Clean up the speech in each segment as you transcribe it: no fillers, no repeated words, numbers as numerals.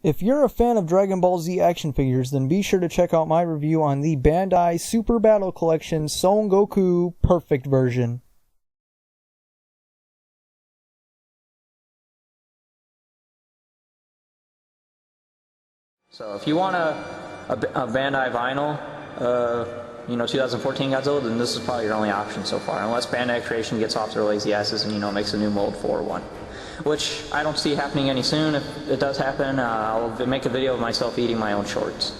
If you're a fan of Dragon Ball Z action figures, then be sure to check out my review on the Bandai Super Battle Collection Son Goku Perfect version. So if you want a Bandai vinyl, 2014 Godzilla, then this is probably your only option so far, unless Bandai Creation gets off their lazy asses and, makes a new mold for one. Which I don't see happening any soon. If it does happen, I'll make a video of myself eating my own shorts.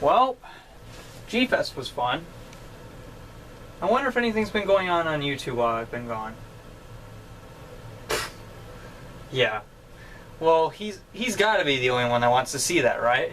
Well, G-Fest was fun. I wonder if anything's been going on YouTube while I've been gone. Yeah. Well, he's got to be the only one that wants to see that, right?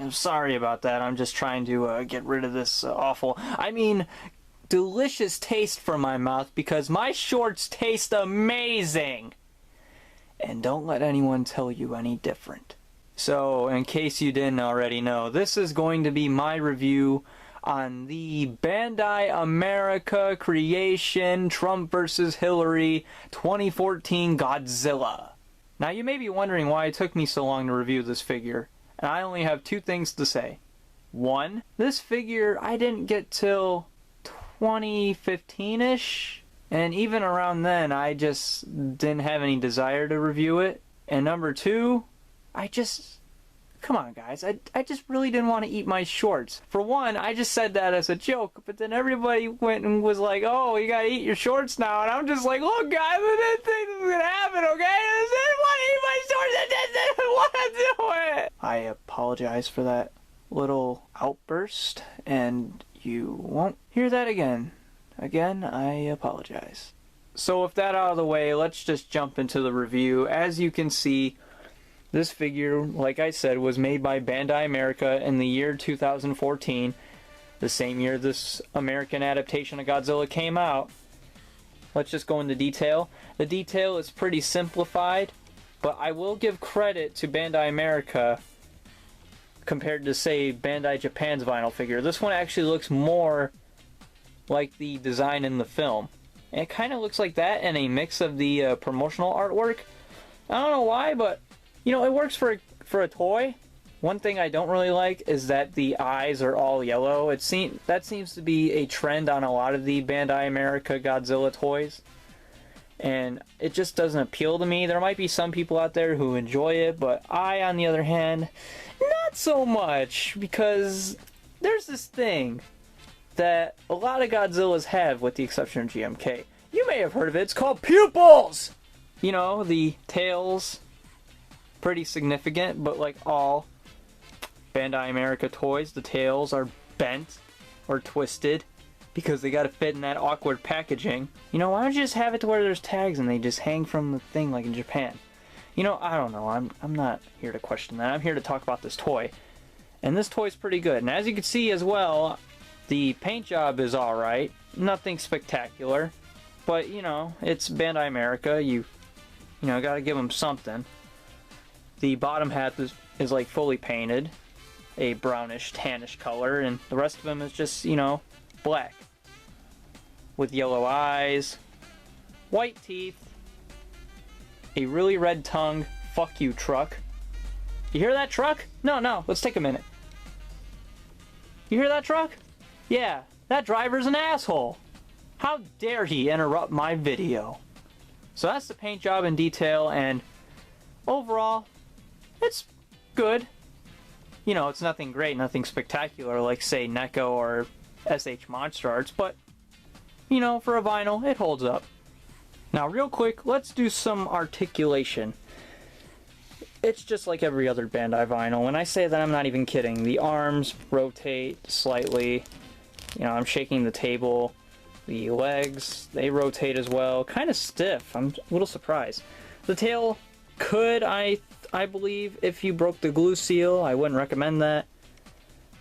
I'm sorry about that. I'm just trying to get rid of this delicious taste from my mouth because my shorts taste amazing. And don't let anyone tell you any different. So, in case you didn't already know, this is going to be my review on the Bandai America Creation Trump vs. Hillary 2014 Godzilla. Now, you may be wondering why it took me so long to review this figure. And I only have two things to say. One, this figure I didn't get till 2015-ish. And even around then, I just didn't have any desire to review it. And number two, come on guys, I just really didn't want to eat my shorts. For one, I just said that as a joke, but then everybody went and was like, oh, you gotta eat your shorts now. And I'm just like, look guys, this thing is gonna happen, okay? I didn't want to eat my shorts, I didn't want to do it. I apologize for that little outburst, and you won't hear that again. Again, I apologize. So with that out of the way, let's just jump into the review. As you can see, this figure, like I said, was made by Bandai America in the year 2014, the same year this American adaptation of Godzilla came out. Let's just go into detail. The detail is pretty simplified, but I will give credit to Bandai America compared to, say, Bandai Japan's vinyl figure. This one actually looks more like the design in the film. And it kind of looks like that and a mix of the promotional artwork. I don't know why, but it works for a toy. One thing I don't really like is that the eyes are all yellow. That seems to be a trend on a lot of the Bandai America Godzilla toys. And it just doesn't appeal to me. There might be some people out there who enjoy it, but I, on the other hand, not so much. Because there's this thing that a lot of Godzillas have, with the exception of GMK. You may have heard of it. It's called pupils! The tails, pretty significant, but like all Bandai America toys, the tails are bent or twisted because they gotta fit in that awkward packaging. Why don't you just have it to where there's tags and they just hang from the thing like in Japan? I don't know. I'm not here to question that. I'm here to talk about this toy. And this toy's pretty good. And as you can see as well, the paint job is alright. Nothing spectacular. But, it's Bandai America. You gotta give them something. The bottom half is like fully painted. A brownish, tannish color. And the rest of them is just, black. With yellow eyes. White teeth. A really red tongue. Fuck you, truck. You hear that, truck? No, let's take a minute. You hear that, truck? Yeah, that driver's an asshole. How dare he interrupt my video? So that's the paint job in detail, and overall, it's good. It's nothing great, nothing spectacular like, say, NECO or SH Monster Arts, but, for a vinyl, it holds up. Now, real quick, let's do some articulation. it's just like every other Bandai vinyl. When I say that, I'm not even kidding. The arms rotate slightly. You know, I'm shaking the table. The legs, they rotate as well. Kind of stiff. I'm a little surprised. The tail could, I believe, if you broke the glue seal. I wouldn't recommend that.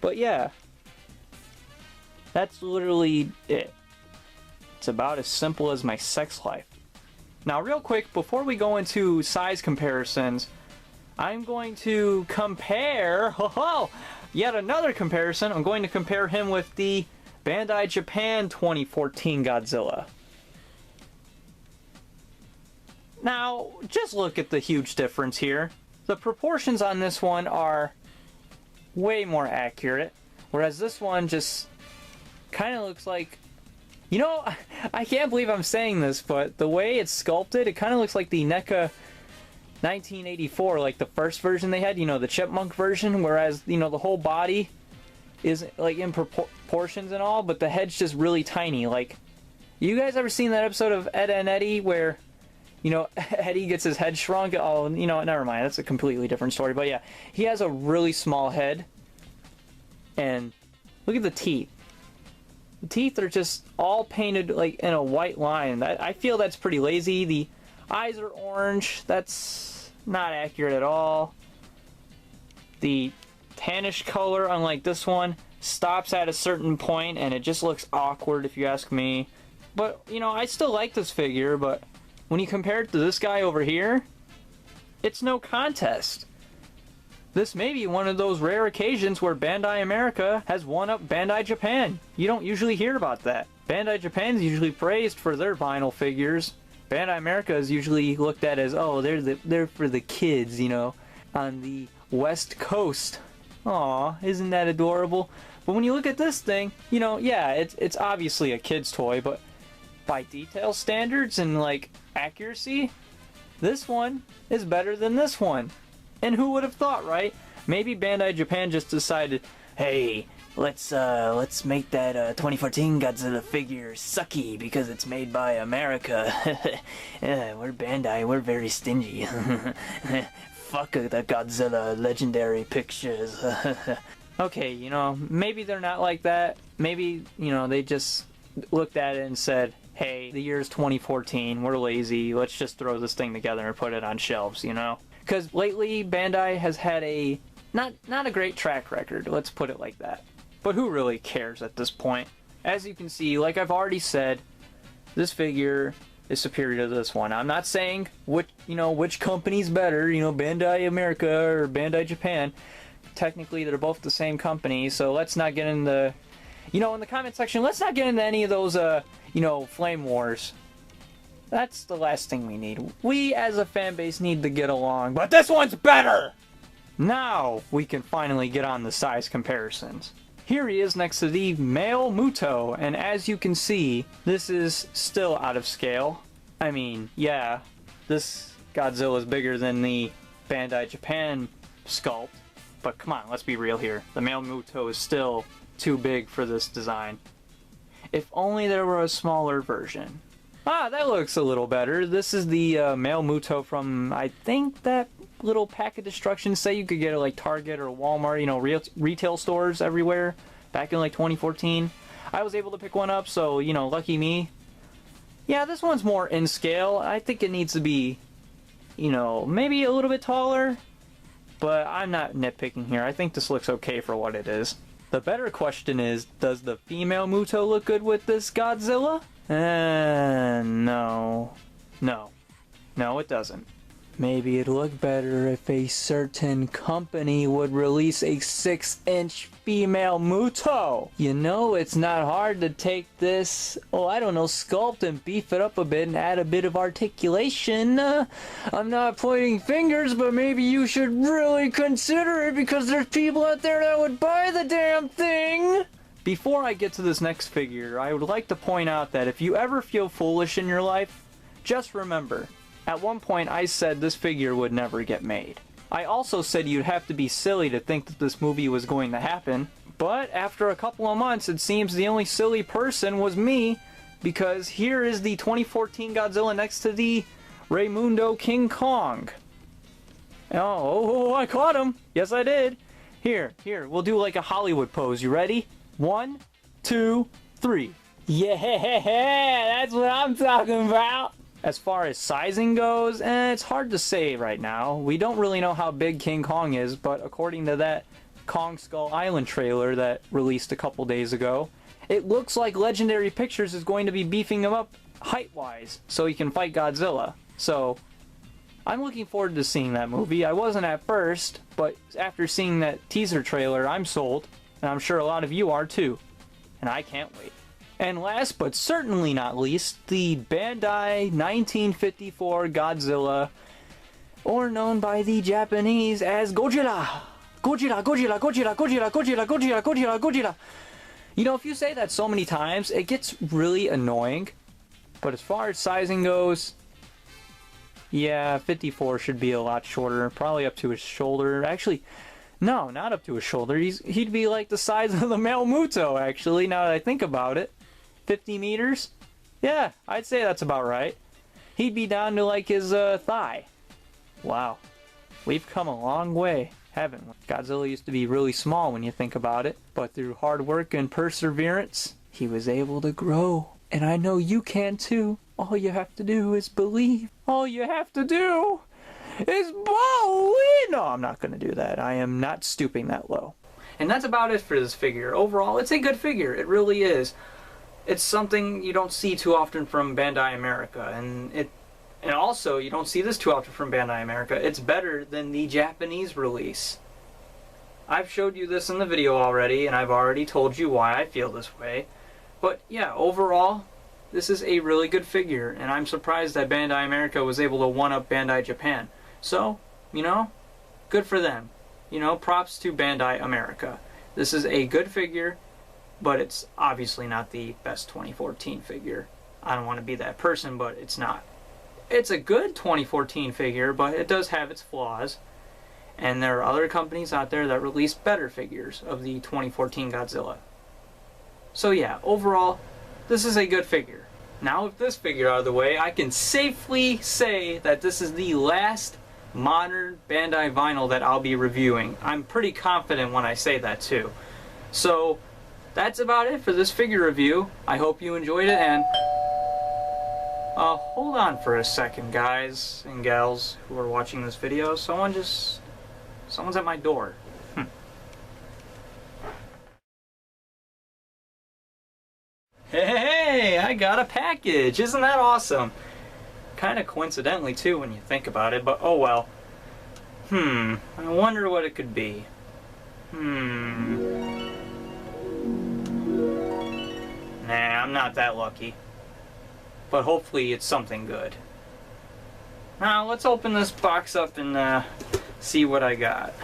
But yeah. That's literally it. It's about as simple as my sex life. Now, real quick, before we go into size comparisons, I'm going to compare, yet another comparison. I'm going to compare him with the Bandai Japan 2014 Godzilla. Now, just look at the huge difference here. The proportions on this one are way more accurate, whereas this one just kind of looks like, you know, I can't believe I'm saying this, but the way it's sculpted, it kind of looks like the NECA 1984, like the first version they had, you know, the chipmunk version, whereas, you know, the whole body is like in proportions and all, but the head's just really tiny. Like, you guys ever seen that episode of Ed and Eddie where, you know, Eddie gets his head shrunk? Oh, you know, never mind, that's a completely different story. But yeah, he has a really small head, and look at the teeth. The teeth are just all painted like in a white line. I feel that's pretty lazy. The eyes are orange. That's not accurate at all. The tannish color, unlike this one, stops at a certain point and it just looks awkward if you ask me. But, you know, I still like this figure, but when you compare it to this guy over here, it's no contest. This may be one of those rare occasions where Bandai America has won up Bandai Japan. You don't usually hear about that. Bandai Japan is usually praised for their vinyl figures. Bandai America is usually looked at as, oh, they're for the kids, you know, on the West Coast. Aw, isn't that adorable? But when you look at this thing, you know, yeah, it's obviously a kid's toy, but by detail standards and, like, accuracy, this one is better than this one. And who would have thought, right? Maybe Bandai Japan just decided, hey, let's make that 2014 Godzilla figure sucky because it's made by America. Yeah, we're Bandai, we're very stingy. Fuck the Godzilla legendary pictures. Okay, you know, maybe they're not like that. Maybe, you know, they just looked at it and said, hey, the year's 2014, we're lazy, let's just throw this thing together and put it on shelves, you know? Because lately, Bandai has had a, not a great track record, let's put it like that. But who really cares at this point? As you can see, like I've already said, this figure is superior to this one. I'm not saying which company's better, you know, Bandai America or Bandai Japan. Technically, they're both the same company, so let's not get into, you know, in the comment section, let's not get into any of those, you know, flame wars. That's the last thing we need. We, as a fan base, need to get along, but this one's better! Now, we can finally get on the size comparisons. Here he is next to the male Muto, and as you can see, this is still out of scale. I mean, yeah, this Godzilla is bigger than the Bandai Japan sculpt, but come on, let's be real here. The male Muto is still too big for this design. If only there were a smaller version. Ah, that looks a little better. This is the male Muto from, I think, that little pack of destruction. Say you could get it like Target or Walmart, you know, retail stores everywhere back in like 2014. I was able to pick one up, so, you know, lucky me. Yeah, this one's more in scale. I think it needs to be, you know, maybe a little bit taller, but I'm not nitpicking here. I think this looks okay for what it is. The better question is, does the female Muto look good with this Godzilla? No. No, it doesn't. Maybe it'd look better if a certain company would release a 6-inch female Muto. You know, it's not hard to take this, I don't know, sculpt and beef it up a bit and add a bit of articulation. I'm not pointing fingers, but maybe you should really consider it because there's people out there that would buy the damn thing. Before I get to this next figure, I would like to point out that if you ever feel foolish in your life, just remember, at one point I said this figure would never get made. I also said you'd have to be silly to think that this movie was going to happen, but after a couple of months it seems the only silly person was me, because here is the 2014 Godzilla next to the Raymundo King Kong. Oh, I caught him. Yes, I did. Here, we'll do like a Hollywood pose. You ready? 1, 2, 3. Yeah, that's what I'm talking about. As far as sizing goes, it's hard to say right now. We don't really know how big King Kong is, but according to that Kong Skull Island trailer that released a couple days ago, it looks like Legendary Pictures is going to be beefing him up height-wise so he can fight Godzilla. So, I'm looking forward to seeing that movie. I wasn't at first, but after seeing that teaser trailer, I'm sold, and I'm sure a lot of you are too. And I can't wait. And last but certainly not least, the Bandai 1954 Godzilla, or known by the Japanese as Godzilla. Godzilla, Godzilla, Godzilla, Godzilla, Godzilla, Godzilla, Godzilla, Godzilla. You know, if you say that so many times, it gets really annoying. But as far as sizing goes, yeah, 54 should be a lot shorter, probably up to his shoulder. Actually, no, not up to his shoulder. He'd be like the size of the male Muto, actually, now that I think about it. 50 meters? Yeah, I'd say that's about right. He'd be down to like his thigh. Wow. We've come a long way, haven't we? Godzilla used to be really small when you think about it, but through hard work and perseverance, he was able to grow. And I know you can too. All you have to do is believe. All you have to do is believe. No, I'm not going to do that. I am not stooping that low. And that's about it for this figure. Overall, it's a good figure. It really is. It's something you don't see too often from Bandai America, and also you don't see this too often from Bandai America. It's better than the Japanese release. I've showed you this in the video already, and I've already told you why I feel this way. But yeah, overall, this is a really good figure, and I'm surprised that Bandai America was able to one-up Bandai Japan. So, you know, good for them. You know, props to Bandai America. This is a good figure, but it's obviously not the best 2014 figure. I don't want to be that person, but it's not. It's a good 2014 figure, but it does have its flaws. And there are other companies out there that release better figures of the 2014 Godzilla. So yeah, overall, this is a good figure. Now with this figure out of the way, I can safely say that this is the last modern Bandai vinyl that I'll be reviewing. I'm pretty confident when I say that too. So, that's about it for this figure review. I hope you enjoyed it, and hold on for a second, guys and gals who are watching this video. Someone's at my door. Hey, I got a package. Isn't that awesome? Kind of coincidentally too when you think about it, but oh well. I wonder what it could be. Nah, I'm not that lucky. But hopefully it's something good. Now, let's open this box up and see what I got.